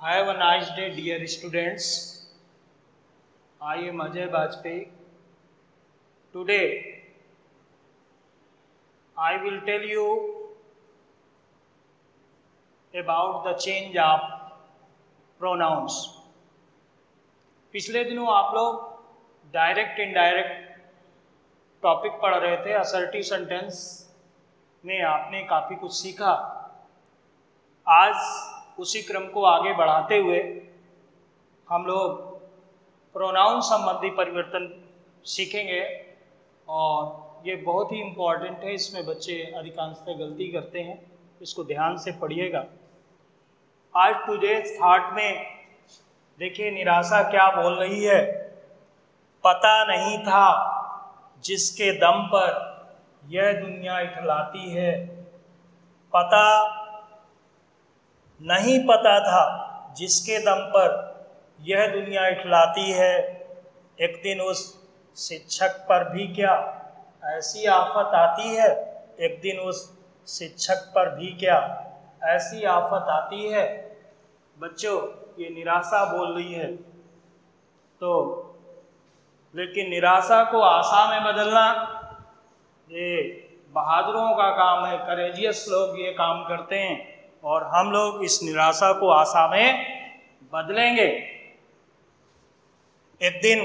Have a nice day, dear students. I am Ajay Bajpayee. Today, I will tell you about the change of pronouns. पिछले दिनों आप लोग direct indirect topic पढ़ रहे थे। Assertive sentence में आपने काफ़ी कुछ सीखा। आज उसी क्रम को आगे बढ़ाते हुए हम लोग प्रोनाउन संबंधी परिवर्तन सीखेंगे और ये बहुत ही इम्पॉर्टेंट है। इसमें बच्चे अधिकांशतः गलती करते हैं, इसको ध्यान से पढ़िएगा। आज टुडेज थॉट में देखिए निराशा क्या बोल रही है। पता नहीं था जिसके दम पर यह दुनिया इठलाती है। पता नहीं पता था जिसके दम पर यह दुनिया इठलाती है। एक दिन उस शिक्षक पर भी क्या ऐसी आफत आती है। एक दिन उस शिक्षक पर भी क्या ऐसी आफत आती है। बच्चों, ये निराशा बोल रही है। तो लेकिन निराशा को आशा में बदलना ये बहादुरों का काम है। करेजियस लोग ये काम करते हैं और हम लोग इस निराशा को आशा में बदलेंगे। एक दिन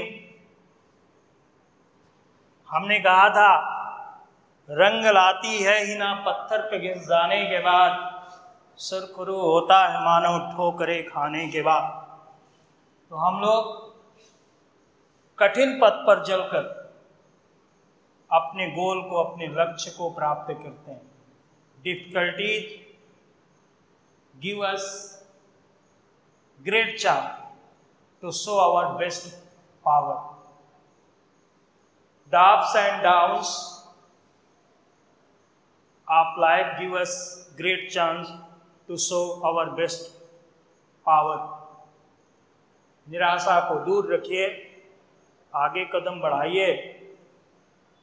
हमने कहा था रंग लाती है हिना पत्थर पे घिस जाने के बाद, सुरखरू होता है मानव ठोकरे खाने के बाद। तो हम लोग कठिन पथ पर चलकर अपने गोल को, अपने लक्ष्य को प्राप्त करते हैं। Difficulties give us great chance to show our best power. The ups and downs of life give us great chance to show our best power. निराशा को दूर रखिए, आगे कदम बढ़ाइए,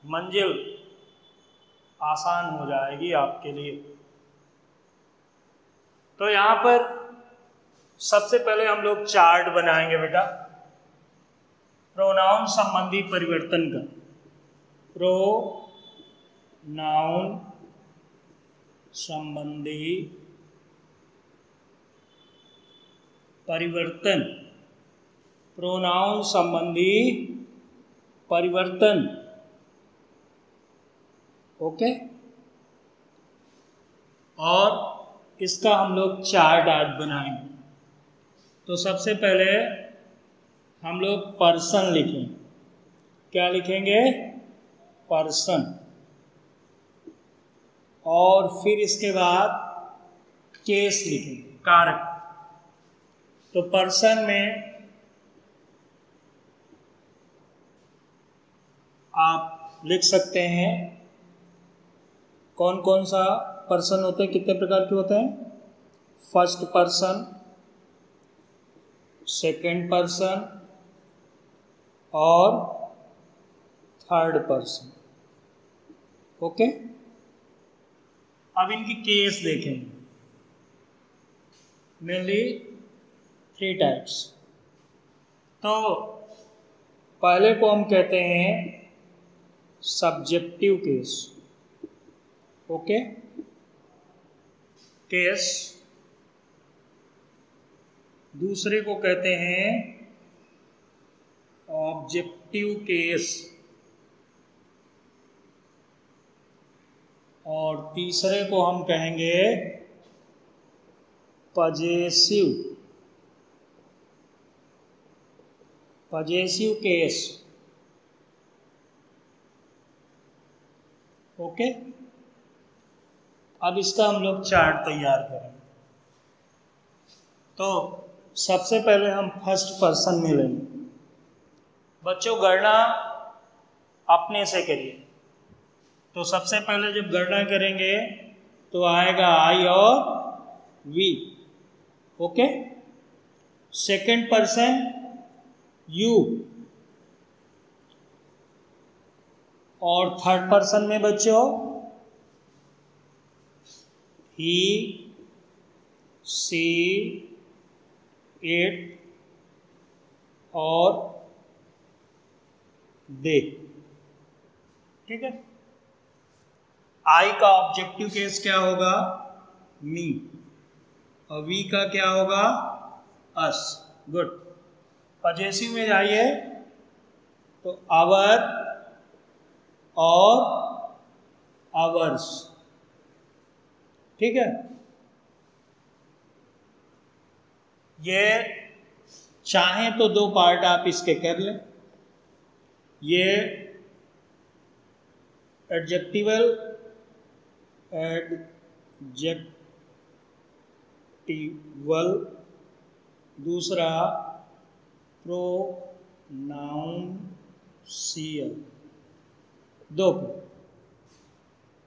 मंजिल आसान हो जाएगी आपके लिए। तो यहाँ पर सबसे पहले हम लोग चार्ट बनाएंगे बेटा प्रोनाउन संबंधी परिवर्तन का। प्रोनाउन संबंधी परिवर्तन, प्रोनाउन संबंधी परिवर्तन। ओके, और इसका हम लोग चार्ट आज बनाएंगे। तो सबसे पहले हम लोग पर्सन लिखेंगे। क्या लिखेंगे? पर्सन। और फिर इसके बाद केस लिखेंगे, कारक। तो पर्सन में आप लिख सकते हैं कौन कौन सा पर्सन होते हैं, कितने प्रकार के होते हैं। फर्स्ट पर्सन, सेकंड पर्सन और थर्ड पर्सन। ओके, अब इनकी केस देखेंगे। Mainly 3 types. तो पहले को हम कहते हैं सब्जेक्टिव केस। Okay, case. दूसरे को कहते हैं ऑब्जेक्टिव केस। और तीसरे को हम कहेंगे पजेसिव केस। ओके, अब इसका हम लोग चार्ट तैयार करेंगे। तो सबसे पहले हम फर्स्ट पर्सन में लेंगे। बच्चों, गणना अपने से करिए। तो सबसे पहले जब गणना करेंगे तो आएगा आई और we. Okay, second person you. और थर्ड पर्सन में बच्चों ही, सी, इट और दे। ठीक है। आई का ऑब्जेक्टिव केस क्या होगा? मी। और वी का क्या होगा? अस। गुड। पजेसिव में जाइए तो आवर और आवर्स। ठीक है। ये चाहें तो दो पार्ट आप इसके कर लें। ये एडजेक्टिवल दूसरा प्रोनाउंसियल।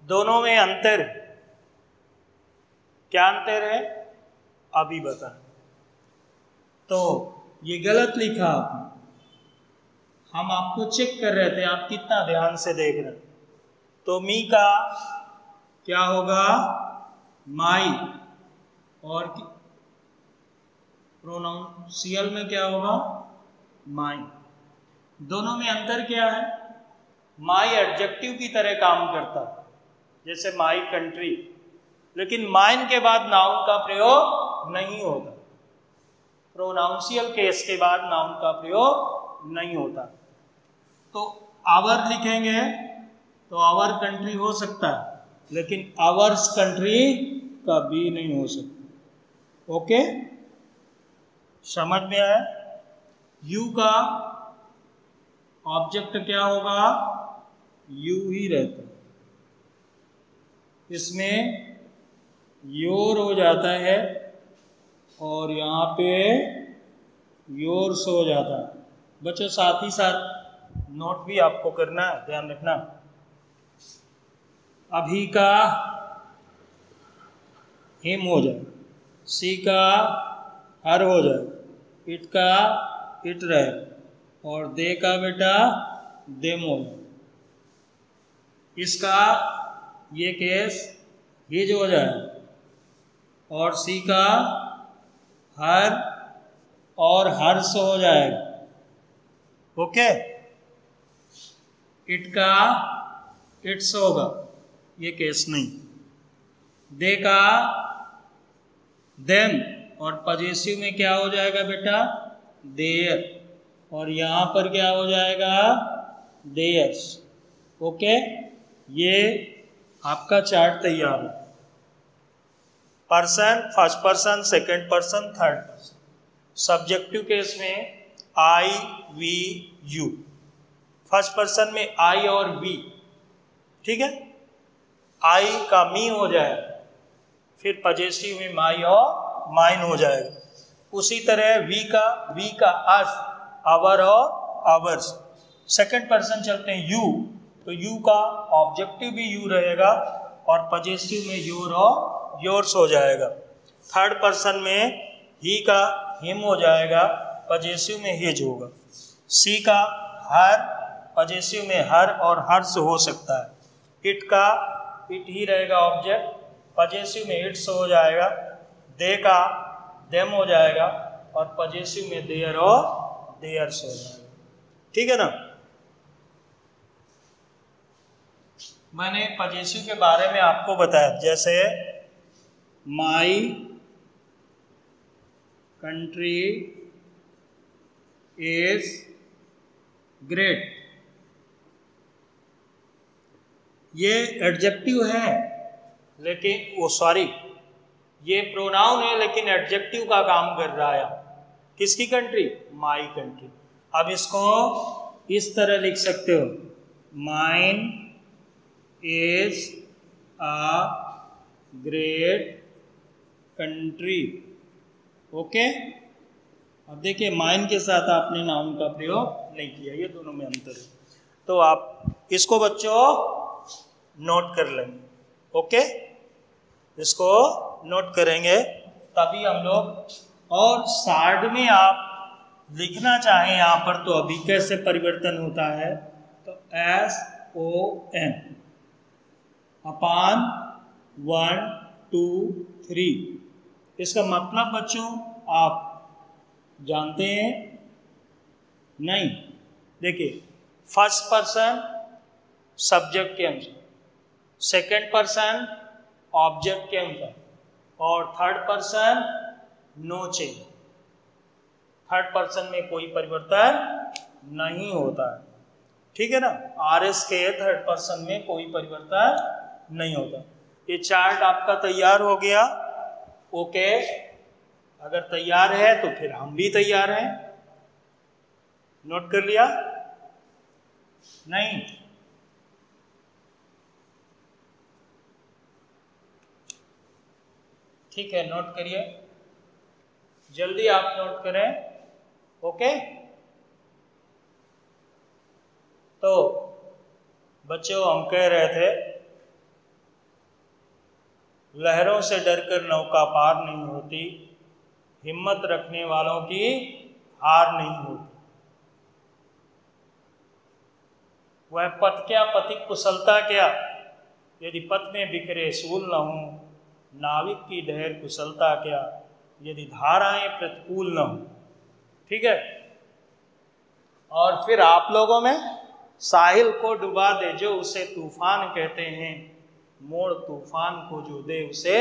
दोनों में अंतर है। क्या अंतर है अभी बता। तो ये गलत लिखा आपने। हम आपको चेक कर रहे थे, आप कितना ध्यान से देख रहे। तो मी का क्या होगा? माई। और प्रोनाउंसियल में क्या होगा? माई। दोनों में अंतर क्या है? माई एडजेक्टिव की तरह काम करता है, जैसे माई कंट्री, लेकिन माइन के बाद नाउन का प्रयोग नहीं होता। प्रोनाउंसियल केस के बाद नाउन का प्रयोग नहीं होता। तो आवर लिखेंगे तो आवर कंट्री हो सकता है, लेकिन आवर्स कंट्री कभी नहीं हो सकता। ओके, समझ में आया? यू का ऑब्जेक्ट क्या होगा? यू ही रहता है। इसमें योर हो जाता है और यहाँ पे योर्स हो जाता है। बच्चों साथ ही साथ नोट भी आपको करना है, ध्यान रखना। अभी का हिम हो जाए, सी का हर हो जाए, इट का इट रहे, और दे का बेटा देम हो जाए। इसका ये केस हिज हो जाए, और सी का हर और हर्ष हो जाएगा। ओके। इट का इट्स होगा, ये केस नहीं। दे का देम, और पजेसिव में क्या हो जाएगा बेटा? देयर, और यहां पर क्या हो जाएगा? देयर्स। ओके, ये आपका चार्ट तैयार है। Person, first person, second person, third person. Subjective case में आई, वी, यू। फर्स्ट पर्सन में आई और वी। ठीक है। आई का मी हो जाए, फिर पजेसिव में माई और माइन हो जाएगा। उसी तरह वी का अस, आवर और आवर्स। सेकंड पर्सन चलते हैं यू, तो यू का ऑब्जेक्टिव भी यू रहेगा और पजेसिव में योर और योर्स हो जाएगा। थर्ड पर्सन में ही का हिम हो जाएगा, पजेसिव में हिज होगा। सी का हर, पजेसिव में हर और हर्ष हो सकता है। इट का इट ही रहेगा ऑब्जेक्ट, पजेसिव में इट्स हो जाएगा। दे का देम हो जाएगा और पजेसिव में देयर और देयर्स हो जाएगा। ठीक है ना? मैंने पजेसिव के बारे में आपको बताया, जैसे माई कंट्री इज ग्रेट। ये एडजेक्टिव है, लेकिन वो सॉरी ये प्रोनाउन है, लेकिन एडजेक्टिव का काम कर रहा है। किसकी कंट्री? My country. अब इसको इस तरह लिख सकते हो, mine is a great country. Okay. अब देखिए, माइन के साथ आपने नाउन का प्रयोग नहीं किया, ये दोनों में अंतर है। तो आप इसको बच्चों नोट कर लेंगे। ओके, इसको नोट करेंगे तभी हम लोग। और साइड में आप लिखना चाहें यहाँ पर, तो अभी कैसे परिवर्तन होता है, तो SON अपान 1 2 3। इसका मतलब बच्चों, आप जानते हैं? नहीं। देखिए, फर्स्ट पर्सन सब्जेक्ट के अनुसार, सेकंड पर्सन ऑब्जेक्ट के अनुसार, और third person no change. Third person में कोई परिवर्तन नहीं होता है, ठीक है ना। RS के थर्ड पर्सन में कोई परिवर्तन नहीं होता। ये चार्ट आपका तैयार हो गया। ओके, अगर तैयार है तो फिर हम भी तैयार हैं। नोट कर लिया? नहीं? ठीक है, नोट करिए, जल्दी आप नोट करें। ओके, तो बच्चों हम कह रहे थे, लहरों से डरकर नौका पार नहीं होती, हिम्मत रखने वालों की हार नहीं होती। वह पथ क्या, पथिक कुशलता क्या, यदि पथ में बिखरे सूल न हो, नाविक की ढेर कुशलता क्या, यदि धाराएं प्रतिकूल न हो। ठीक है, और फिर आप लोगों में साहिल को डुबा दे जो उसे तूफान कहते हैं, मोड़ तूफान को जो दे उसे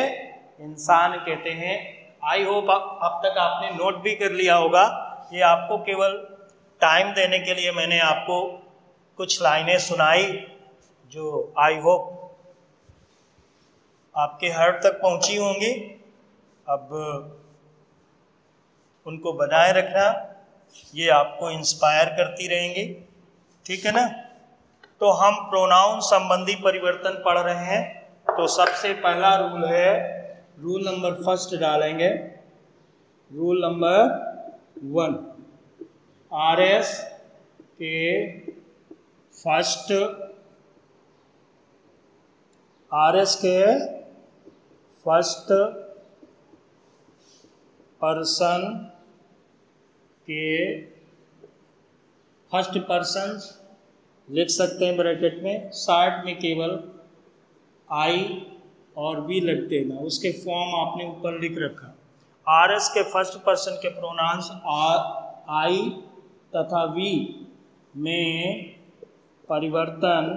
इंसान कहते हैं। आई होप अब तक आपने नोट भी कर लिया होगा। ये आपको केवल टाइम देने के लिए मैंने आपको कुछ लाइनें सुनाई, जो आई होप आपके हार्ट तक पहुंची होंगी। अब उनको बनाए रखना, ये आपको इंस्पायर करती रहेंगी, ठीक है ना। तो हम प्रोनाउन संबंधी परिवर्तन पढ़ रहे हैं। तो सबसे पहला रूल है, रूल नंबर फर्स्ट डालेंगे, रूल नंबर 1, RS के फर्स्ट, RS के फर्स्ट पर्सन के, फर्स्ट पर्सन लिख सकते हैं ब्रैकेट में, शॉर्ट में केवल I और V लग देना, उसके फॉर्म आपने ऊपर लिख रखा। RS के फर्स्ट पर्सन के प्रोनाउंस I तथा V में परिवर्तन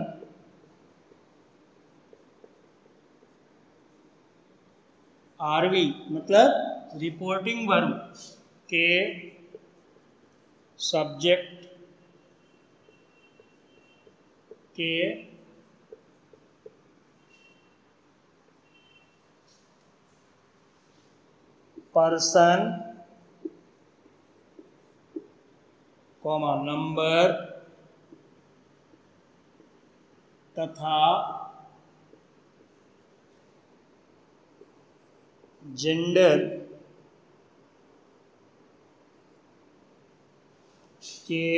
RV मतलब रिपोर्टिंग वर्ब के सब्जेक्ट के पर्सन, कॉमा नंबर तथा जेंडर के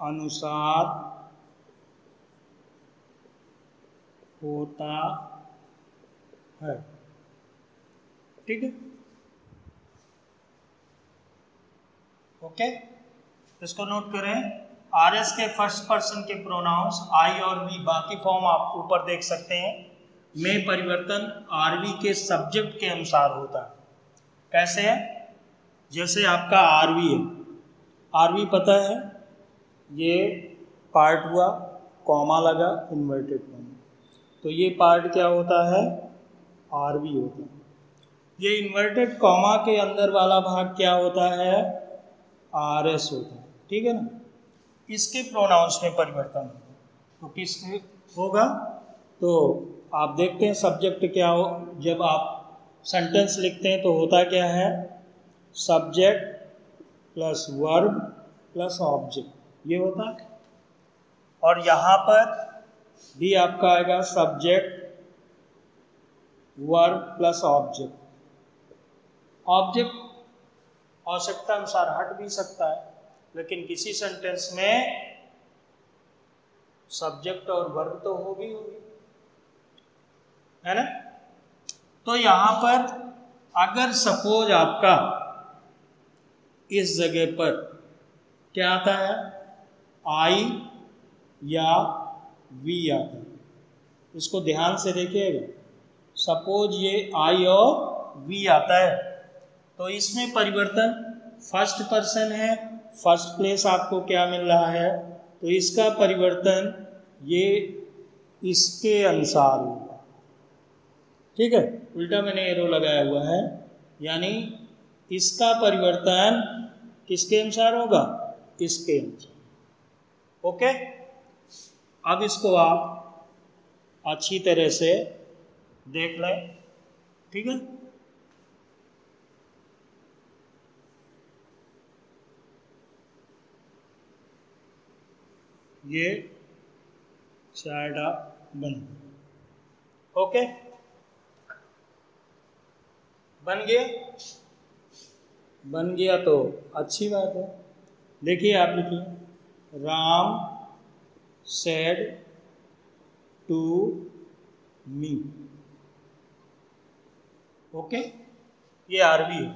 अनुसार होता है। ठीक है, ओके, इसको नोट करें। RS के फर्स्ट पर्सन के प्रोनाउंस I और V, बाकी फॉर्म आप ऊपर देख सकते हैं, में परिवर्तन RV के सब्जेक्ट के अनुसार होता है। कैसे है? जैसे आपका RV है, RV पता है, ये पार्ट हुआ, कॉमा लगा, इन्वर्टेड कॉमा, तो ये पार्ट क्या होता है? RV होता है। ये इन्वर्टेड कॉमा के अंदर वाला भाग क्या होता है? RS होता है। ठीक है ना। इसके प्रोनाउंस में परिवर्तन तो किस होगा? तो आप देखते हैं सब्जेक्ट क्या हो, जब आप सेंटेंस लिखते हैं तो होता क्या है? Subject plus verb plus object, ये होता है। और यहाँ पर भी आपका आएगा subject verb plus object. Object आवश्यकता अनुसार हट भी सकता है, लेकिन किसी सेंटेंस में सब्जेक्ट और वर्ब तो होगी, है ना। तो यहां पर अगर सपोज आपका इस जगह पर क्या आता है? I या V आता है, इसको ध्यान से देखिएगा। सपोज ये I और V आता है, तो इसमें परिवर्तन फर्स्ट पर्सन है, फर्स्ट प्लेस आपको क्या मिल रहा है, तो इसका परिवर्तन ये इसके अनुसार होगा। ठीक है, उल्टा मैंने एरो लगाया हुआ है, यानी इसका परिवर्तन किसके अनुसार होगा, इसके अनुसार। ओके, अब इसको आप अच्छी तरह से देख लें। ठीक है, ये चार्ट आप बन, ओके बन गया तो अच्छी बात है। देखिए आप लिखिए, Ram said to me. Okay, ये आरबी है,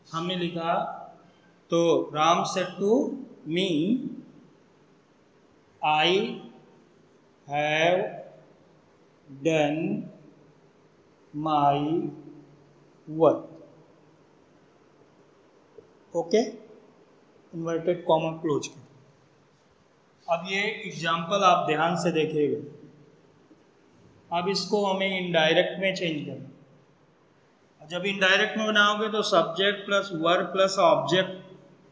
हमने लिखा तो Ram said to me I have done my work। Okay, inverted comma close कर। अब ये एग्जाम्पल आप ध्यान से देखिएगा। अब इसको हमें इनडायरेक्ट में चेंज करना। जब इनडायरेक्ट में बनाओगे तो subject plus verb plus object,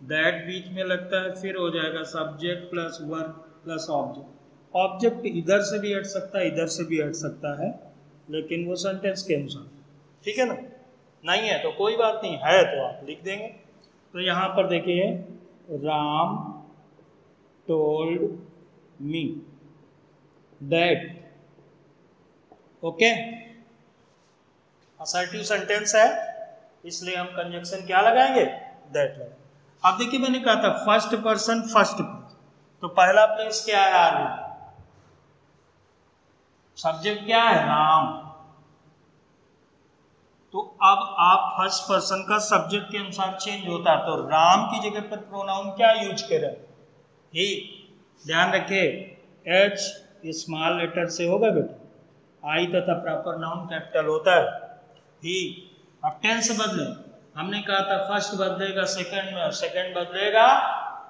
that बीच में लगता है, फिर हो जाएगा subject plus verb plus object. Object इधर से भी हट सकता है, इधर से भी हट सकता है, लेकिन वो सेंटेंस के अनुसार। ठीक है ना, नहीं है तो कोई बात नहीं, है तो आप लिख देंगे। तो यहाँ पर देखिए, Ram told me that. Okay, assertive sentence है, इसलिए हम कंजक्शन क्या लगाएंगे, दैट लगाएंगे। अब देखिए, मैंने कहा था फर्स्ट पर्सन फर्स्ट प्लेस, तो पहला प्लेस क्या है, आर्मी। सब्जेक्ट क्या है, राम। तो अब आप फर्स्ट पर्सन का सब्जेक्ट के अनुसार चेंज होता है, तो राम की जगह पर प्रोनाउन क्या यूज करें, ही। ध्यान रखिए, एच स्मॉल लेटर से होगा बेटा, आई तथा प्रॉपर नाउन कैपिटल होता है, ही। अब टेंस बदले, हमने कहा था फर्स्ट बदलेगा सेकंड में, और सेकंड बदलेगा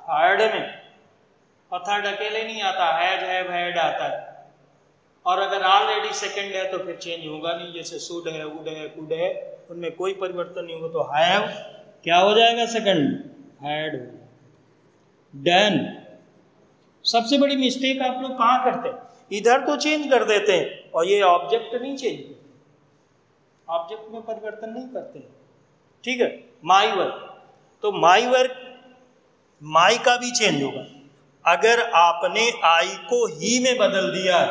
थर्ड में, और थर्ड अकेले नहीं आता, हैज हैव हैड आता है। और अगर ऑलरेडी सेकंड है तो फिर चेंज होगा नहीं, जैसे शुड है, वुड है, कुड है, उनमें कोई परिवर्तन नहीं होगा। तो हैव क्या हो जाएगा, सेकंड हैड। डन। सबसे बड़ी मिस्टेक आप लोग कहाँ करते हैं, इधर तो चेंज कर देते हैं और ये ऑब्जेक्ट नहीं चेंज करते, ऑब्जेक्ट में परिवर्तन नहीं करते। ठीक है, माई वर्क, तो माई वर्क, माई का भी चेंज होगा। अगर आपने आई को ही में बदल दिया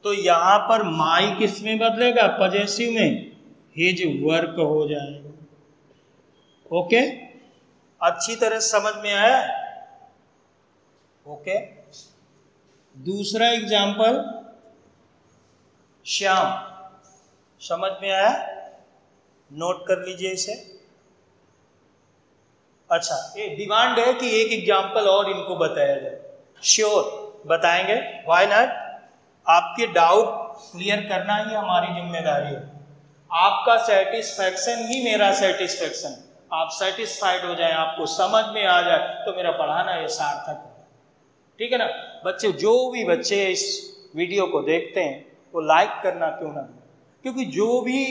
तो यहां पर माई किस में बदलेगा, पजेसिव में, हिज वर्क हो जाएगा। ओके, अच्छी तरह समझ में आया। ओके, दूसरा एग्जाम्पल, श्याम, समझ में आया, नोट कर लीजिए इसे। अच्छा, ये डिमांड है कि एक एग्जाम्पल और इनको बताया जाए। श्योर बताएंगे, व्हाई नॉट। आपके डाउट क्लियर करना ही हमारी जिम्मेदारी है। आपका सेटिस्फैक्शन ही मेरा सेटिस्फैक्शन। आप सेटिस्फाइड हो जाए, आपको समझ में आ जाए, तो मेरा पढ़ाना ये सार्थक है। ठीक है ना बच्चे, जो भी बच्चे इस वीडियो को देखते हैं वो लाइक करना क्यों ना, क्योंकि जो भी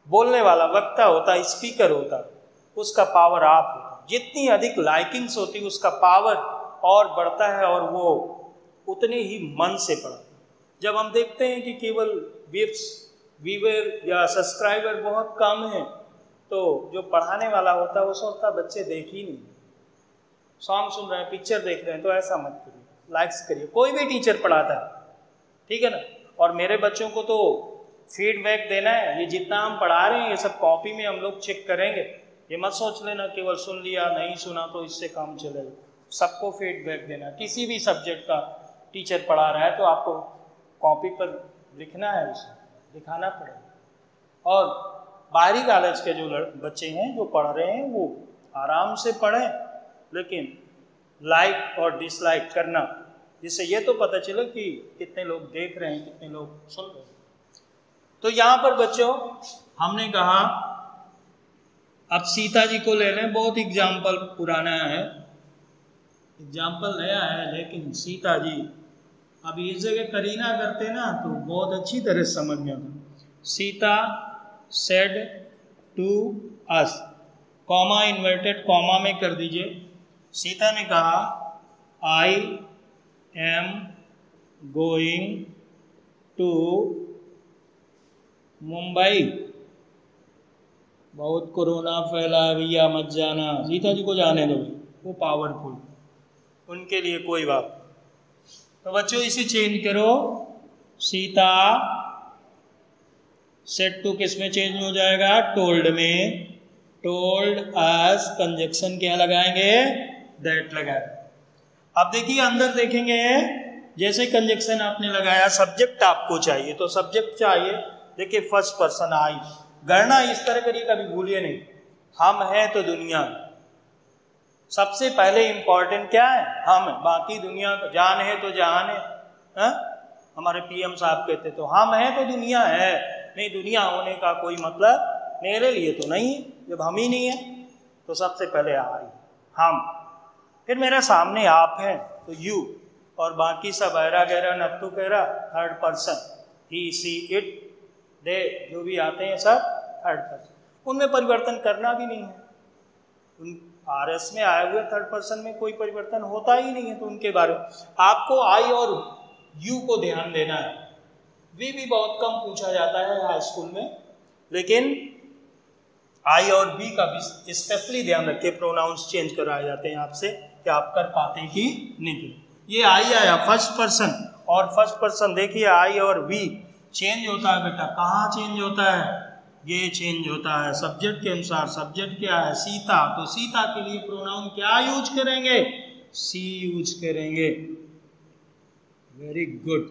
बोलने वाला वक्ता होता है, स्पीकर होता है, उसका पावर आप होता है। जितनी अधिक लाइकिंग्स होती है उसका पावर और बढ़ता है, और वो उतने ही मन से पढ़ता है। जब हम देखते हैं कि केवल व्यूअर या सब्सक्राइबर बहुत कम है, तो जो पढ़ाने वाला होता है वो सोचता है बच्चे देख ही नहीं, सॉन्ग सुन रहे हैं, पिक्चर देख रहे हैं। तो ऐसा मत करिए, लाइक्स करिए। कोई भी टीचर पढ़ाता है, ठीक है ना। और मेरे बच्चों को तो फीडबैक देना है, ये जितना हम पढ़ा रहे हैं ये सब कॉपी में हम लोग चेक करेंगे। ये मत सोच लेना केवल सुन लिया, नहीं सुना तो इससे काम चलेगा। सबको फीडबैक देना। किसी भी सब्जेक्ट का टीचर पढ़ा रहा है तो आपको कॉपी पर लिखना है, उसे दिखाना पड़ेगा। और बाहरी कॉलेज के जो बच्चे हैं जो पढ़ रहे हैं वो आराम से पढ़ें, लेकिन लाइक और डिसलाइक करना, जिससे ये तो पता चले कि कितने लोग देख रहे हैं, कितने लोग सुन रहे हैं। तो यहाँ पर बच्चों हमने कहा अब सीता जी को ले लें, बहुत एग्जाम्पल पुराना है, एग्जाम्पल नया है, लेकिन सीता जी अब इस जगह करीना करते ना तो बहुत अच्छी तरह समझ में आता। Sita said to us, comma inverted comma में कर दीजिए। सीता ने कहा I am going to Mumbai. बहुत कोरोना फैला है भैया, मत जाना। सीता जी को जाने दो, वो पावरफुल, उनके लिए कोई बात। तो बच्चों इसे चेंज करो, सीता सेट टू किस में चेंज हो जाएगा, टोल्ड में। टोल्ड अस कंजक्शन क्या लगाएंगे, दैट लगाएंगे। अब देखिए अंदर देखेंगे, जैसे कंजक्शन आपने लगाया, सब्जेक्ट आपको चाहिए, तो सब्जेक्ट चाहिए। देखिए फर्स्ट पर्सन आई, गणना इस तरह करिए, कभी भूलिए नहीं, हम हैं तो दुनिया। सबसे पहले इंपॉर्टेंट क्या है, हम, बाकी दुनिया जान है तो जहान है, हा? हमारे पीएम साहब कहते तो हम हैं तो दुनिया है, नहीं दुनिया होने का कोई मतलब मेरे लिए तो नहीं है जब हम ही नहीं है। तो सबसे पहले आई, हम, फिर मेरे सामने आप हैं तो यू, और बाकी सब ऐरा गहरा नत्तू कहरा third person, he see it they, जो भी आते हैं सब थर्ड पर्सन। उनमें परिवर्तन करना भी नहीं है, उन आरएस में आए हुए थर्ड पर्सन में कोई परिवर्तन होता ही नहीं है, तो उनके बारे में आपको आई और यू को ध्यान देना है। वी भी बहुत कम पूछा जाता है हाई स्कूल में, लेकिन आई और बी का भी स्पेशली ध्यान रखिए, प्रोनाउंस चेंज कराए जाते हैं आपसे कि आप कर पाते कि नहीं। ये आई आया फर्स्ट पर्सन, और फर्स्ट पर्सन देखिए आई और वी चेंज होता है बेटा, कहाँ चेंज होता है, ये चेंज होता है सब्जेक्ट के अनुसार। सब्जेक्ट क्या है, सीता, तो सीता के लिए प्रोनाउन क्या यूज करेंगे, सी यूज करेंगे। Very good.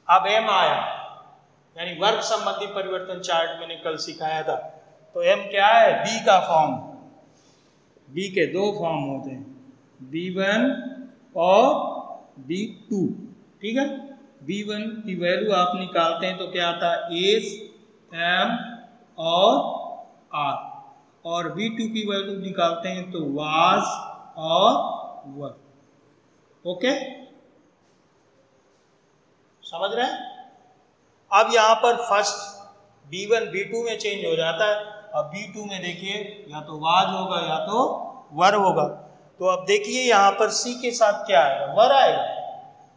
अब एम आया, यानी वर्ग संबंधी परिवर्तन चार्ट मैंने कल सिखाया था, तो एम क्या है, बी का फॉर्म। बी के दो फॉर्म होते हैं, B1 और B2, ठीक है। B1 की वैल्यू आप निकालते हैं तो क्या आता है, एस एम और आर, और B2 की वैल्यू निकालते हैं तो वाज और वर। ओके, समझ रहे हैं। अब यहां पर फर्स्ट B1 B2 में चेंज हो जाता है, अब B2 में देखिए या तो वाज होगा या तो वर होगा। तो अब देखिए यहां पर सी के साथ क्या आएगा, वर आएगा।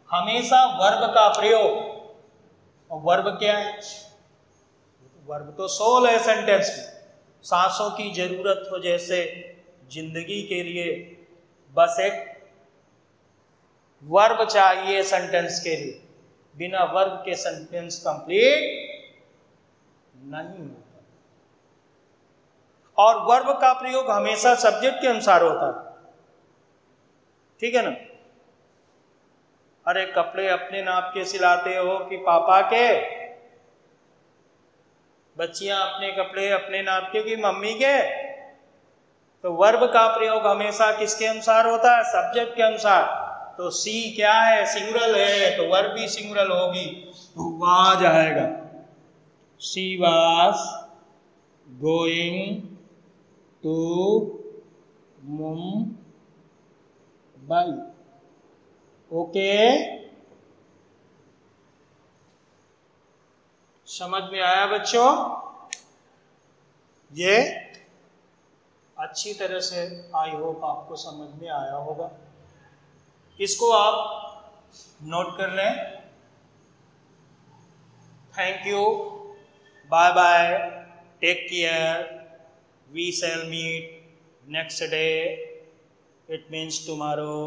हमेशा वर्ब का प्रयोग, और वर्ब क्या है, वर्ब तो सोल है सेंटेंस में। सांसों की जरूरत हो जैसे जिंदगी के लिए, बस एक वर्ब चाहिए सेंटेंस के लिए, बिना वर्ब के सेंटेंस कंप्लीट नहीं होता। और वर्ब का प्रयोग हमेशा सब्जेक्ट के अनुसार होता है, ठीक है ना। अरे कपड़े अपने नाप के सिलाते हो कि पापा के, बच्चियां अपने कपड़े अपने नाप के कि मम्मी के। तो वर्ब का प्रयोग हमेशा किसके अनुसार होता है, सब्जेक्ट के अनुसार। तो सी क्या है, सिंगुलर है, तो वर्ब भी सिंगुलर होगी, तो वाज आएगा। She was going to Mumbai. Okay, समझ में आया बच्चों, ये अच्छी तरह से आई होप आपको समझ में आया होगा। इसको आप नोट कर लें। Thank you, bye bye, take care, we shall meet next day, it means tomorrow.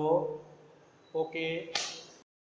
Okay.